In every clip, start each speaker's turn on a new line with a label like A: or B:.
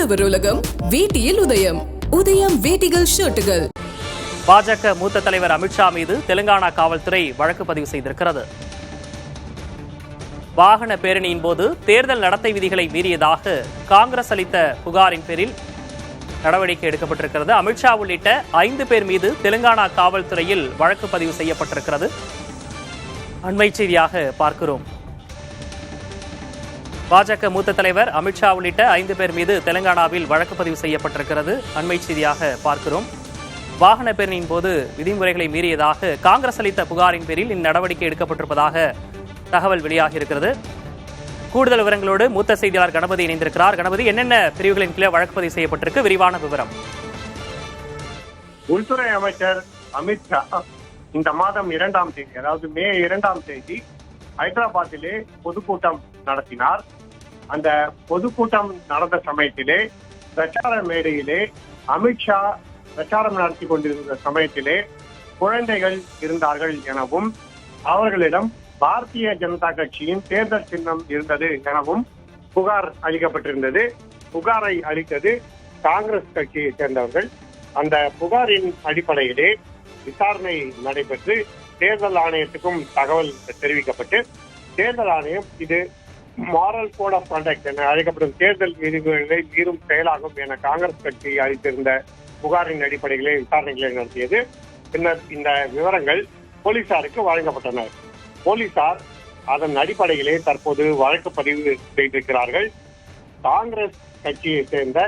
A: ஆடவர் உலகம் வேட்டியில் உதயம். உதயம் வேட்டிகள் ஷர்ட்டுகள்.
B: பாஜக மூத்த தலைவர் அமித்ஷா மீது தெலுங்கானா காவல்துறை வழக்கு பதிவு செய்திருக்கிறது. வாகன பேரணியின் போது தேர்தல் நடத்தை விதிகளை மீறியதாக காங்கிரஸ் அளித்த புகாரின் பேரில் நடவடிக்கை எடுக்கப்பட்டிருக்கிறது. அமித்ஷா உள்ளிட்ட 5 பேர் மீது தெலுங்கானா காவல்துறையில் வழக்கு பதிவு செய்யப்பட்டிருக்கிறது. அண்மை செய்தியாக பார்க்கிறோம். பாஜக மூத்த தலைவர் அமித்ஷா உள்ளிட்ட 5 பேர் மீது தெலுங்கானாவில் வழக்கு பதிவு செய்யப்பட்டிருக்கிறது. அண்மை செய்தியாக பார்க்கிறோம். வாகன பேரணியின் போது விதிமுறைகளை மீறியதாக காங்கிரஸ் அளித்த புகாரின் பேரில் இந்நடவடிக்கை எடுக்கப்பட்டிருப்பதாக தகவல் வெளியாகி இருக்கிறது. கூடுதல் விவரங்களோடு மூத்த செய்தியாளர் கணபதி இணைந்திருக்கிறார். கணபதி, என்னென்ன பிரிவுகளின் கீழே வழக்கு பதிவு செய்யப்பட்டிருக்கு? விரிவான விவரம்.
C: உள்துறை அமைச்சர் அமித்ஷா இந்த மாதம் 2ஆம் தேதி, அதாவது மே 2ஆம் தேதி ஹைதராபாத்திலே பொதுக்கூட்டம் நடத்தினார். அந்த பொதுக்கூட்டம் நடந்த சமயத்திலே பிரச்சார மேடையிலே அமித்ஷா பிரச்சாரம் நடத்தி கொண்டிருந்த சமயத்திலே குழந்தைகள் இருந்தார்கள் எனவும் அவர்களிடம் பாரதிய ஜனதா கட்சியின் தேர்தல் சின்னம் இருந்தது எனவும் புகார் அளிக்கப்பட்டிருந்தது. புகாரை அளித்தது காங்கிரஸ் கட்சியை சேர்ந்தவர்கள். அந்த புகாரின் அடிப்படையிலே விசாரணை நடைபெற்று தேர்தல் ஆணையத்துக்கும் தகவல் தெரிவிக்கப்பட்டு தேர்தல் ஆணையம் இது மாரல் கோட் ஆஃப் கான்டாக்ட் என அழைக்கப்படும் தேர்தல் விதிமுறைகளை மீறும் செயலாகும் என காங்கிரஸ் கட்சி அளித்திருந்த புகாரின் அடிப்படையிலே விசாரணைகளை நடத்தியது. பின்னர் இந்த விவரங்கள் போலீசாருக்கு வழங்கப்பட்டன. போலீசார் அதன் அடிப்படையிலே தற்போது வழக்கு பதிவு செய்திருக்கிறார்கள். காங்கிரஸ் கட்சியை சேர்ந்த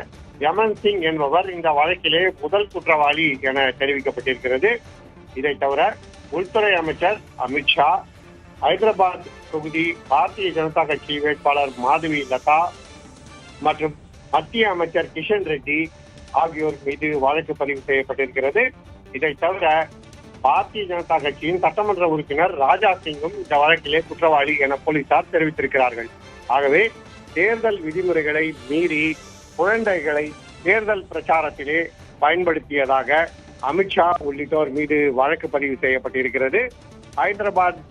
C: யமன் சிங் என்பவர் இந்த வழக்கிலே முதல் குற்றவாளி என தெரிவிக்கப்பட்டிருக்கிறது. இதை தவிர உள்துறை அமைச்சர் அமித்ஷா, ஹைதராபாத் தொகுதி பாரதிய ஜனதா கட்சி வேட்பாளர் மாதவி லதா மற்றும் மத்திய அமைச்சர் கிஷன் ரெட்டி ஆகியோர் மீது வழக்கு பதிவு செய்யப்பட்டிருக்கிறது. இதை தவிர பாரதிய ஜனதா கட்சியின் சட்டமன்ற உறுப்பினர் ராஜா சிங்கும் இந்த வழக்கிலே குற்றவாளி என போலீசார் தெரிவித்திருக்கிறார்கள். ஆகவே தேர்தல் விதிமுறைகளை மீறி குழந்தைகளை தேர்தல் பிரச்சாரத்திலே பயன்படுத்தியதாக அமித்ஷா உள்ளிட்டோர் மீது வழக்கு பதிவு செய்யப்பட்டிருக்கிறது. ஹைதராபாத்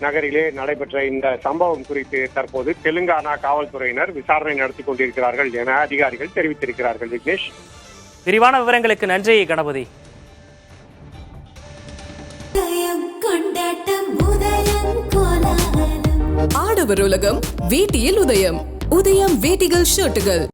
C: நகரிலே நடைபெற்ற இந்த சம்பவம் குறித்து தற்போது தெலுங்கானா காவல்துறையினர் விசாரணை நடத்தி கொண்டிருக்கிறார்கள் என அதிகாரிகள் தெரிவித்திருக்கிறார்கள். விக்னேஷ்,
B: விரிவான விவரங்களுக்கு நன்றி கணபதி.
A: ஆடவர் உலகம் வேட்டியில் உதயம். உதயம் வேட்டிகள் ஷர்ட்டுகள்.